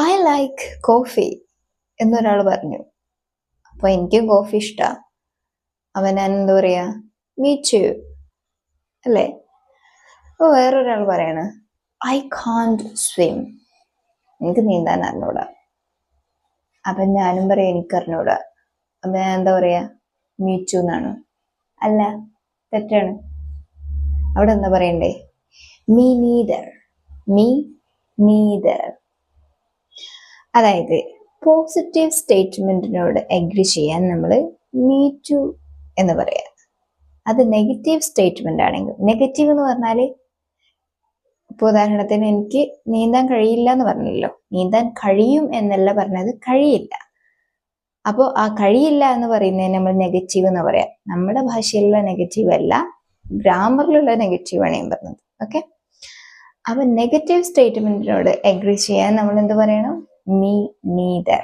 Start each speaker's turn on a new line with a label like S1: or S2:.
S1: I like coffee എന്നൊരാൾ പറഞ്ഞു. അപ്പൊ എനിക്കും കോഫി ഇഷ്ടാ. അവൻ ഞാൻ എന്താ പറയാ, മീച്ചു അല്ലേ? അപ്പൊ വേറൊരാൾ പറയാണ്, ഐ കാണ്ട് സ്വിം, എനിക്ക് നീന്താൻ അറിഞ്ഞൂടാ. അപ്പൊ ഞാനും പറയാം എനിക്കറിഞ്ഞൂടാ. അപ്പൊ ഞാൻ എന്താ പറയാ, മീച്ചു എന്നാണ്. അല്ല, തെറ്റാണ്. അവിടെ എന്താ പറയണ്ടേ? Me neither. Me neither. അതായത് പോസിറ്റീവ് സ്റ്റേറ്റ്മെന്റിനോട് അഗ്രി ചെയ്യാൻ നമ്മൾ മീ ടു എന്ന് പറയാം. അത് നെഗറ്റീവ് സ്റ്റേറ്റ്മെന്റ് ആണെങ്കിൽ, നെഗറ്റീവ് എന്ന് പറഞ്ഞാൽ ഇപ്പൊ ഉദാഹരണത്തിന് എനിക്ക് നീന്താൻ കഴിയില്ല എന്ന് പറഞ്ഞല്ലോ, നീന്താൻ കഴിയും എന്നല്ല പറഞ്ഞത്, കഴിയില്ല. അപ്പോൾ ആ കഴിയില്ല എന്ന് പറയുന്നതിന് നമ്മൾ നെഗറ്റീവ് എന്ന് പറയാം. നമ്മുടെ ഭാഷയിലുള്ള നെഗറ്റീവ് അല്ല, ഗ്രാമറിലുള്ള നെഗറ്റീവ് ആണ് ഞാൻ പറഞ്ഞത്. ഓക്കെ, അപ്പൊ നെഗറ്റീവ് സ്റ്റേറ്റ്മെന്റിനോട് അഗ്രി ചെയ്യാൻ നമ്മൾ എന്ത് പറയണം? Me neither.